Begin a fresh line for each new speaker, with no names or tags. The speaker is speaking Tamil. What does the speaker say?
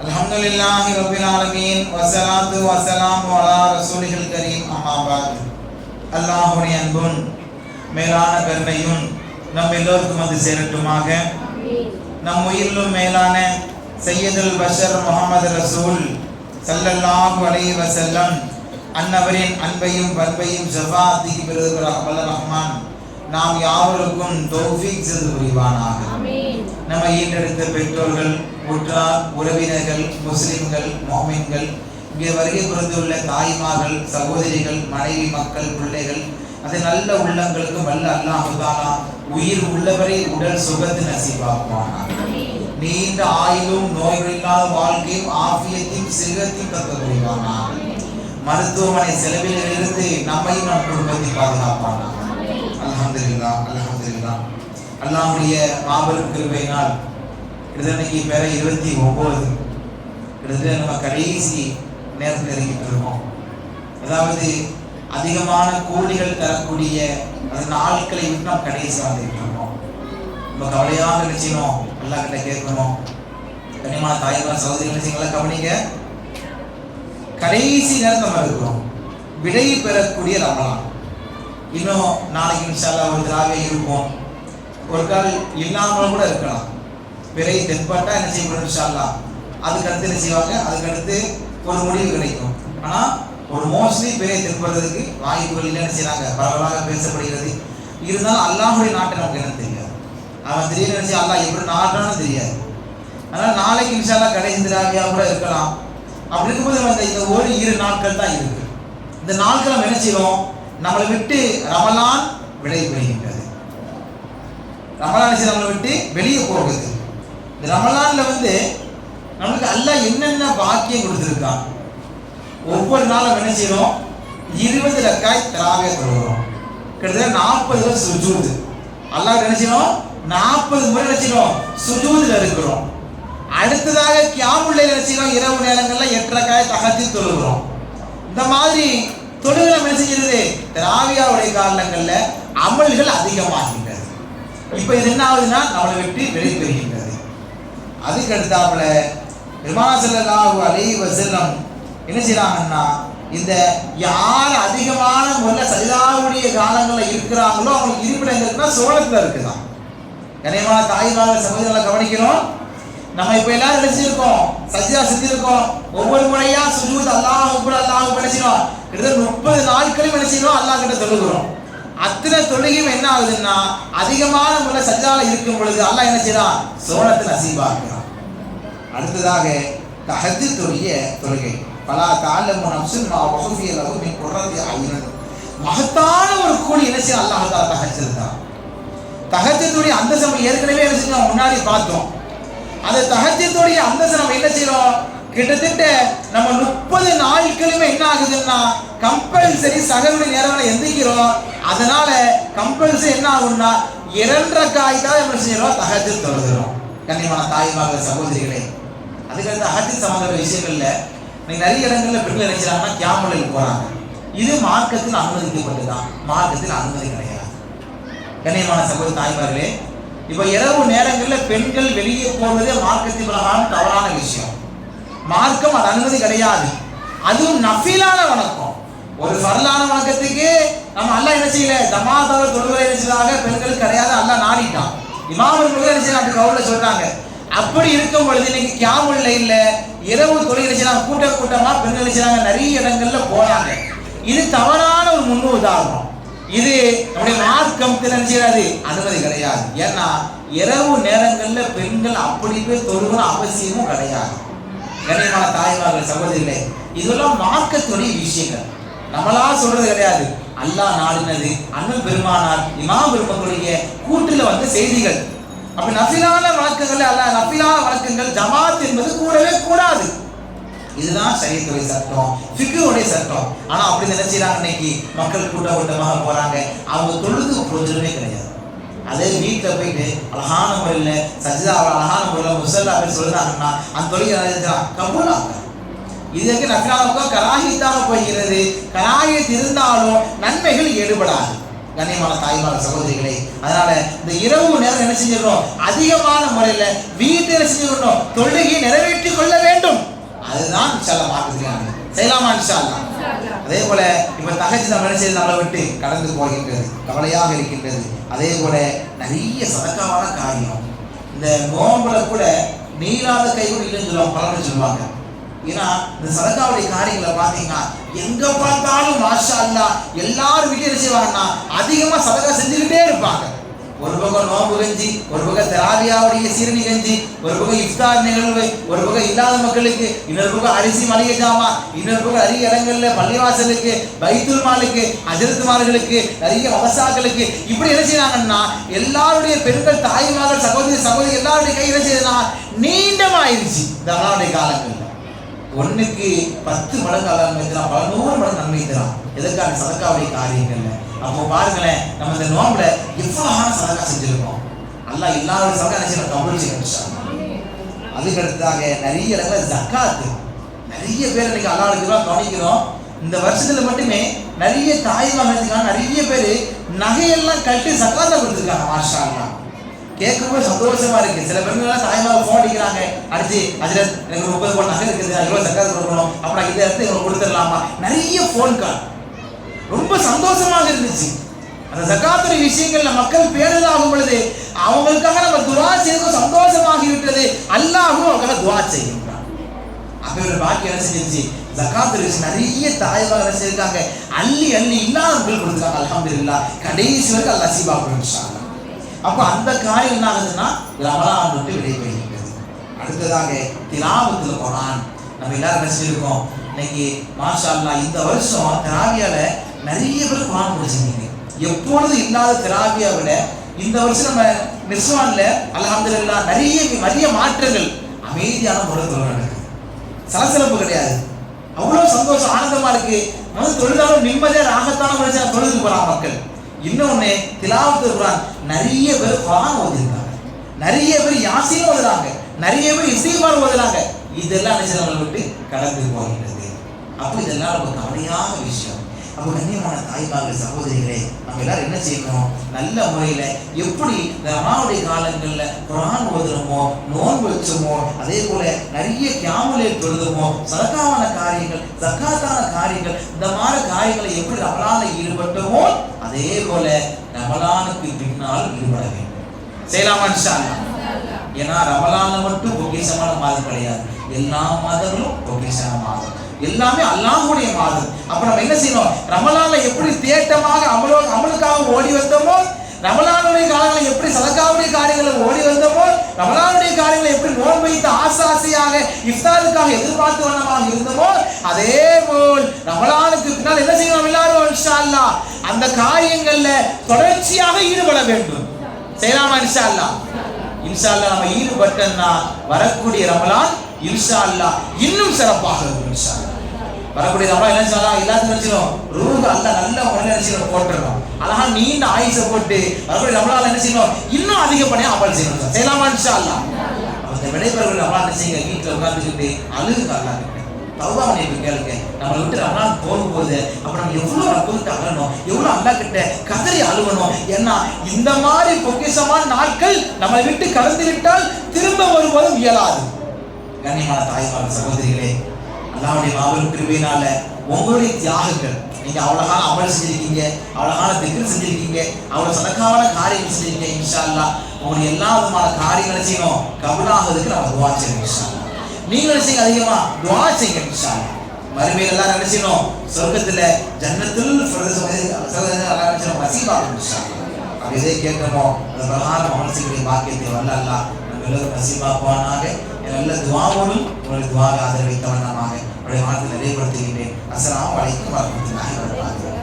அல்ஹம்துலில்லாஹி ரப்பில் ஆலமீன் வஸ்ஸலாத்து வஸ்ஸலாமு அலா ரசூலில் கரீம் அம்மா பாத். அல்லாஹ்வுடைய அன்பும் மேலான கருணையும் நம் எல்லோருக்கும் வந்து சேரட்டுமாக. நம் உயிரிலும் மேலான சையதுல் பஷர் முஹம்மது ரசூல் ஸல்லல்லாஹு அலைஹி வஸல்லம் அன்னவரின் அன்பையும் பண்பையும் ஷஃபாஅத்திற்கு பெறுகிற வல்ல ரஹ்மான் நாம் யாவருக்கும் தௌஃபீக் செய்து புரிவானாக. நம்மை ஈண்டெடுத்த பெற்றோர்கள், உற்றார், உறவினர்கள், முஸ்லிம்கள், முஃமின்கள், இங்கே வருகை புரிந்துள்ள தாய்மார்கள், சகோதரிகள், மனைவி, மக்கள், பிள்ளைகள், அது நல்ல உள்ளங்களுக்கு வல்ல அல்லாஹ் தஆலா உயிர் உள்ளவரை உடல் சுகத்தை நசீபாக்குவானாக. நீண்ட ஆயுளும் நோய்களில்லாத வாழ்க்கையும் ஆஃபியத்தையும் சிகத்தையும் தக்க புரிவானாக. மருத்துவமனை செலவில் இருந்து நம்மையும் நம் குடும்பத்தை பாதுகாப்பானாக. அல்ஹம்துலில்லாஹ் அல்ஹம்துலில்லாஹ். அல்லாஹ்வுடைய மாபெரும் கிருபையினால் கிட்டத்தட்ட பேர 29 கிட்டத்தட்ட நம்ம கடைசி நேரத்தில் இருக்கிட்டு இருக்கோம். அதாவது அதிகமான கூலிகள் தரக்கூடிய அந்த நாட்களை விட்டு நாம் கடைசி வந்துட்டு இருக்கோம். நம்ம கவலையாக நினைச்சினோம், அல்லாஹ் கிட்ட கேட்கணும். கண்ணியமான தாய்மார் சகோதரி நினைச்சிங்களா, கவனிங்க. கடைசி நேரம் நம்ம இருக்கிறோம், விடை பெறக்கூடிய ரமலான். இன்னும் நாளைக்கு இன்ஷா அல்லாஹ் ஒரு திராவே இருப்போம், ஒரு கால் இல்லாமல் கூட இருக்கலாம். பிறை தென்பட்டா என்ன செய்யப்படும் இன்ஷா அல்லாஹ். அதுக்கு அடுத்து என்ன செய்வாங்க, அதுக்கு அடுத்து ஒரு முடிவு கிடைக்கும். ஆனால் ஒரு மோஸ்ட்லி பிறை தென்படுறதுக்கு வாய்ப்புகள் இல்லைன்னு செய்யறாங்க, பரவலாக பேசப்படுகிறது. இருந்தாலும் அல்லாஹ்வுடைய நாட்டை நமக்கு என்ன தெரியாது. அவன் திடீர்னு நினைச்சு அல்லாஹ் எப்படி நாட்டான்னு தெரியாது. அதனால் நாளைக்கு இன்ஷா அல்லாஹ் கடைசி திராவியாக கூட இருக்கலாம். அப்படி இருக்கும்போது நம்ம இந்த ஒரு 2 நாட்கள் தான் இருக்கு. இந்த நாட்கள் நம்ம என்ன செய்யணும், நம்மளை விட்டு ரமலான் விடை பெறுகின்றது. ரமலான் நம்மளை விட்டு வெளியே போகுது. இந்த ரமலான்ல நம்மளுக்கு அல்லாஹ் என்னென்ன பாக்கியம் கொடுத்துருக்கான். ஒவ்வொரு நாளும் என்ன செய்யறோம், 20 ரக்காத் தராவியா தொழுகிறோம். கிட்டத்தட்ட 40 சுஜூத். அல்லாஹ் என்ன செய்யறோம், 40 முறை என்ன செய்யறோம், சுஜூத்ல இருக்கிறோம். அடுத்ததாக கியாமுல் லைல் என்ன செய்யறோம், இரவு நேரங்கள்ல 8 ரக்காத் தஹஜ்ஜுத் தொழுகிறோம். இந்த மாதிரி தொழுகை என்ன செய்கிறது, தராவியாவுடைய காலங்கள்ல அமல்கள் அதிகமாகின்றது. இப்ப இது என்ன ஆகுதுன்னா நம்மளை விட்டு வெளியே பெறுகின்றது. அதுக்கு அடுத்தாப்புல பெருமானார் ஸல்லல்லாஹு அலைஹி வஸல்லம் என்ன செய்யறாங்கன்னா, இந்த யார் அதிகமான முறையில் சஜிதாவுடைய காலங்களில் இருக்கிறாங்களோ அவங்களுக்கு இருப்பிடங்கள்னா சோழத்துல இருக்குதான். கனியமான தாய்மார்கள் சகோதரர்களை கவனிக்கணும். நம்ம இப்ப எல்லாரும் நினைச்சிருக்கோம், சஜிதா செஞ்சிருக்கோம். ஒவ்வொரு முறையா சுஜூத் அல்லாஹ் அக்பர் அல்லாஹ் அக்பர் நினைச்சிடும். கிட்டத்தட்ட 30 நாட்களும் நினைச்சிடும் அல்லாஹ் கிட்ட தொழுகிறோம். அத்தனை தொழுகையும் என்ன ஆகுதுன்னா, அதிகமான முறை சஜிதால இருக்கும் பொழுது அல்லாஹ் என்ன செய்யறான், சோழத்தை நசீபாக்குறான். அடுத்ததாக தஹஜ்ஜுடைய தொழுகை. பலா தஅல்லமு நஃப்ஸுன் மா வஹஃபிய லஹு மின் குர்ரத்தி அய்யுன். மகத்தான ஒரு கூலி என்ன செய்ய அல்லாஹ் தஆலா தஹஜ்ஜுத் தான். தஹஜ்ஜுடைய அந்தஸ்து ஏற்கனவே என்ன செஞ்சோம், முன்னாடி பார்த்தோம். அந்த தஹஜ்ஜுடைய அந்தஸ்து நம்ம என்ன செய்யறோம், கிட்டத்தட்ட நம்ம 30 நாட்களுமே என்ன ஆகுதுன்னா கம்பல்சரி சகருடைய நேரங்களை எந்திக்கிறோம். அதனால கம்பல்சரி என்ன ஆகும்னா 2 ரக்காத் தான் நம்ம செய்யறோம், தஹஜ்ஜுத் தொழுகிறோம். கண்ணியமான தாய்மார்கள் சகோதரிகளே, அதுக்கடுத்து ஹஜ் சம்பந்தப்பட்ட விஷயங்கள்ல நீங்க நிறைய இடங்கள்ல பெண்கள் நினைச்சாங்கன்னா கியாமுல் லைல் போறாங்க. இது மார்க்கத்தில் அனுமதிக்கப்பட்டதுதான், மார்க்கத்தில் அனுமதி கிடையாது. கண்ணியமான சகோதரி தாய்மார்களே, இப்ப இரவு நேரங்கள்ல பெண்கள் வெளியே போவதே மார்க்கத்தின் பிரகாரம் தவறான விஷயம். மார்க்கம் அது அனுமதி கிடையாது. அதுவும் நஃபிலான வணக்கம். ஒரு ஃபர்லான வணக்கத்துக்கு நம்ம அல்லாஹ் என்ன செய்யல, ஜமாஅத்தால தொழுகை செய்வதாக பெண்கள் கிடையாது, அல்லாஹ் நாடிட்டான். இமாம்கள் என்ன செய்யறாங்க, அப்படி கவுல சொல்றாங்க. அப்படி இருக்கும் பொழுது இன்னைக்கு கியாமுல் லைல்ல இரவு தொழுகை செய்யறாங்க, கூட்டமா பெண்கள் செய்யறாங்க, நிறைய இடங்கள்ல போறாங்க. இது தவறான ஒரு முன்னுதாரணம். இது நம்முடைய மார்க்கத்தில் என்ன செய்யாது, அனுமதி கிடையாது. ஏன்னா இரவு நேரங்கள்ல பெண்கள் அப்படி போய் தொழுகிற அவசியமும் கிடையாது. கண்ணியமான தாய்மார்கள் சகோதரிகளே, இதெல்லாம் மார்க்கத்துடைய விஷயங்கள், நம்மளா சொல்றது கிடையாது. அல்லாஹ் நாடினது, அண்ணன் பெருமானார் இமாம் பெருமக்களுடைய கூட்டுல வந்த செய்திகள். அப்ப நஃபிலான வழக்கங்கள் அல்லாஹ் நஃபிலான வழக்கங்கள் ஜமாத் என்பது கூடவே கூடாது. இதுதான் ஷரியத்துடைய சட்டம், ஃபிக்ஹுடைய சட்டம். ஆனா அப்படி நினைச்சாங்க, இன்னைக்கு மக்கள் கூட்டமாக போறாங்க, அவங்க தொழுது பிரயோஜனமே கிடையாது. அதே வீட்டில் போயிட்டு அழகான முறையில் சஜிதா அழகான முறையில் முசல்லா போய் சொல்றாங்கன்னா அந்த தொழில் கபூலாக. இதுக்கு நஃபிலாவுக்கும் கராஹித்தாக போகிறது. கராஹித் இருந்தாலும் நன்மைகள் ஈடுபடாது. கண்ணியமான தாய்மார் சகோதரிகளே, அதனால இந்த இரவு நேரம் என்ன செஞ்சிடணும், அதிகமான முறையில வீட்டில் என்ன செஞ்சிடணும், தொழுகையை நிறைவேற்றி கொள்ள வேண்டும். அதுதான் இன்ஷா அல்லாஹ் மார்க்கத்தில் செய்யலாமா இன்ஷா அல்லாஹ். அதே போல இப்ப தஹஜ்ஜுத் நம்ம என்ன செய்து நம்மளை விட்டு கடந்து போகின்றது, கவலையாக இருக்கின்றது. அதே போல நிறைய சதக்காவான காரியம், இந்த நோம்புல கூட நீராத கைகள் இல்லைன்னு சொல்லுவாங்க, பலன்னு சொல்லுவாங்க. ஏன்னா இந்த சதக்காவுடைய காரியங்களை பார்த்தீங்கன்னா எங்க பார்த்தாலும் மாஷா அல்லாஹ் எல்லாரும் வீட்டில் என்ன செய்வாங்கன்னா அதிகமா சதக்கா செஞ்சுக்கிட்டே இருப்பாங்க. ஒரு பக்கம் நோம்பு கஞ்சி, ஒரு பக்கம் தராவியாவுடைய சீரணி கஞ்சி, ஒரு பக்கம் இஃப்தார் நிகழ்வு, ஒரு பக்கம் இல்லாத மக்களுக்கு, இன்னொரு பக்கம் அரிசி மளிகை ஜாமா, இன்னொரு பக்கம் நிறைய இடங்கள்ல பள்ளிவாசலுக்கு, பைத்துல் மாலுக்கு, அஜரத்துமார்களுக்கு, நிறைய வகசாக்களுக்கு, இப்படி என்ன செய்யறாங்கன்னா எல்லாருடைய பெண்கள், தாய்மார்கள், சகோதரி எல்லாருடைய கை என்ன செய்யுதுன்னா நீண்டமாயிருச்சு. இந்த அல்லாவுடைய காலங்கள்ல ஒன்றுக்கு 10 மடங்கு அல்லாஹ் வைக்கிறான், பல 100 மடங்கு நன்மை தரான். எதற்கான சதக்காவுடைய காரியங்கள்ல. அப்போ பாருங்களேன், நம்ம இந்த நோம்புல எவ்வளவு சதக்கா செஞ்சிருக்கோம். அல்லாஹ் எல்லாரோட சதக்கா நினைச்சு கபூல் செய்யணும். அதுக்கு அடுத்ததாக நிறைய இடத்துல ஜக்காத்து, நிறைய பேர் இன்னைக்கு அல்லாஹ்வுக்கு கவனிக்கிறோம். இந்த வருஷத்துல மட்டுமே நிறைய தாய்மார்கள் நிறைய பேர் நகையெல்லாம் கட்டி ஜக்காத்தை கொடுத்துருக்காங்க. மாஷா அல்லாஹ் கேட்கும்போது சந்தோஷமா இருக்கு. சில பெண்கள் தாய்மார்கள் போன் அடிக்கிறாங்க, அடிச்சு அதுல எனக்கு 30 பவுன் நகை இருக்குது, இவ்வளவு ஜக்காத்து கொடுக்கணும், அப்ப நான் இதை எடுத்து இவங்க கொடுத்துடலாமா, நிறைய போன் கால். ரொம்ப சந்தோஷமாக இருந்துச்சு. அந்த ஜக்காத்துடைய விஷயங்கள்ல மக்கள் பேணுதலாகும் பொழுது அவங்களுக்காக நம்ம துவா செய்து சந்தோஷமாக விட்டது. அல்லாஹ்வும் அவங்களுக்காக துவா செய்கின்றான். அப்ப ஒரு பாக்கி என்ன செஞ்சிருச்சு, ஜக்காத்து விஷயம் நிறைய தாய்மார்கள் என்ன செஞ்சிருக்காங்க, அள்ளி அள்ளி இல்லாதவர்கள் கொடுத்துருக்காங்க. அல்ஹம்துலில்லாஹ் கடைசி வரைக்கும் அல்லாஹ் நசீபா கொடுத்துட்டாங்க. அப்ப அந்த காரியம் என்ன ஆகுதுன்னா ரமலான் விட்டு விடைபெறுகிறது. அடுத்ததாக திலாவத்துல் குர்ஆன் நம்ம எல்லாரும் என்ன செஞ்சிருக்கோம். இன்னைக்கு மாஷா அல்லாஹ் இந்த வருஷம் தராவியால நிறைய பேர் குர்ஆன் முடிச்சிருக்கீங்க. எப்பொழுது இல்லாத தராவியா விட இந்த வருஷம் நம்ம நிஸ்வான்ல அல்ஹம்துலில்லாஹ் நிறைய மாற்றங்கள், அமைதியான முறையில் நடக்குது. சலசலப்பு கிடையாது. அவ்வளவு சந்தோஷம், ஆனந்தமா இருக்கு. தொழுதாலும் நிம்மதியா ராகத்தான முறையில் தொழுது போறாங்க மக்கள். இன்னொன்னு திலாவத்துல் குர்ஆன் நிறைய பேர் குர்ஆன் ஓதிருக்காங்க, நிறைய பேர் யாசீன் ஓதுறாங்க, நிறைய பேர் இஸ்திக்பார் ஓதுறாங்க. இதெல்லாம் நம்மளை விட்டு கடந்து போகின்றது. அப்போ இதெல்லாம் ரொம்ப கவலையான விஷயம். அப்போ கண்ணியமான தாய்மார்கள் சகோதரிகளே, நம்ம எல்லாரும் என்ன செய்யணும், நல்ல முறையில எப்படி இந்த ரமலானுடைய காலங்கள்ல குர்ஆன் ஓதுறோமோ, நோன்பு வச்சோமோ, அதே போல நிறைய கியாமுலே தொழுதுமோ, சதகாவான காரியங்கள், ஜக்காத்தான காரியங்கள், இந்த மாதிரி காரியங்களை எப்படி ரமலான்ல ஈடுபட்டோமோ அதே போல ரமலானுக்கு பின்னால் ஈடுபட வேண்டும். செய்யலாமா இன்ஷா அல்லாஹ்? ஏன்னா ரமலான்ல மட்டும் பொக்கிஷமான மாதம் கிடையாது, எல்லா மாதங்களும் பொக்கிஷமான மாதம், எல்லாமே அல்லாஹ்வுடைய மாதம். அப்ப நம்ம என்ன செய்யணும், ரமலான்ல எப்படி தேட்டமாக அமலுக்காக ஓடி வந்தோமோ, ரமலானுடைய காலங்களில் எப்படி சதக்காவுடைய காரியங்களை ஓடி வந்தோமோ, ரமலானுடைய காரியங்களை எப்படி நோன்பு வைத்து ஆசாசியாக இஃப்தாருக்காக எதிர்பார்த்து வண்ணமாக இருந்தோமோ, அதே போல் ரமலானுக்கு பின்னால் என்ன செய்யணும் எல்லாரும் இன்ஷா அல்லாஹ் அந்த காரியங்கள்ல தொடர்ச்சியாக ஈடுபட வேண்டும். செய்யலாமா இன்ஷா அல்லாஹ்? இன்ஷா அல்லாஹ் நம்ம ஈடுபட்டோம்னா வரக்கூடிய ரமலான் இன்ஷா அல்லாஹ் இன்னும் சிறப்பாக இருக்கும். இன்ஷா அல்லாஹ் வரக்கூடிய ரமலான் என்ன செய்யலாம், எல்லாத்துக்கும் நினைச்சிடும் ரூஹ் அல்லாஹ் நல்ல முறையில் நினைச்சிடும் போட்டுறோம். அழகா நீண்ட ஆயுசை போட்டு வரக்கூடிய ரமலான் என்ன செய்யணும், இன்னும் அதிகப்படியாக அமல் செய்யணும். செய்யலாமா இன்ஷா அல்லாஹ்? அந்த விடைபெறக்கூடிய ரமலான் என்ன செய்யுங்க, வீட்டில் உட்கார்ந்துக்கிட்டு அழுகுங்க, அல்லாஹ் தௌபா பண்ணிட்டு கேளுங்க. நம்மளை விட்டு ரமலான் போகும்போது அப்ப நம்ம எவ்வளவு ரப்புக்கு அழணும், எவ்வளவு அல்லாஹ் கிட்ட கதறி அழுகணும். ஏன்னா இந்த மாதிரி பொக்கிஷமான நாட்கள் நம்மளை விட்டு கடந்து விட்டால் திரும்ப வருவதும் இயலாது. கண்ணியமான தாய்மார் சகோதரிகளே, அல்லாஹ்வுடைய மாபெரும் கிருபையினால உங்களுடைய தியாகங்கள், நீங்க அவ்வளவு அமல் செஞ்சிருக்கீங்க, அவ்வளவு திக்ர் செஞ்சிருக்கீங்க, அவ்வளவு சதக்காவான காரியங்கள் செஞ்சிருக்கீங்க. இன்ஷா அல்லாஹ் உங்களுடைய எல்லா விதமான காரியங்களை செய்யணும், கபூலாகிறதுக்கு நம்ம துஆ செய்யணும். இன்ஷா அல்லாஹ் நீங்களும் செய்ய அதிகமா துஆ செய்யுங்க. இன்ஷா அல்லாஹ் மறுமையில எல்லாம் என்ன செய்யணும், சொர்க்கத்துல ஜன்னத்துல் ஃபிர்தௌஸ் நசீபாகும். இன்ஷா அல்லாஹ் அப்ப இதை கேட்கணுமோ அந்த பிரகாரம் அமல் செய்யக்கூடிய பாக்கியத்தை வல்ல அல்லாஹ் நம்ம எல்லோரும் நசீபாக்குவானாக. நல்ல துஆவோடும் உங்களுடைய துஆவை ஆதரவைத்த வண்ணமாக உங்களுடைய வார்த்தை நிறைவுபடுத்துகின்றேன். அஸ்ஸலாமு அலைக்கும் வரஹ்மத்துல்லாஹி வபரகாத்துஹு.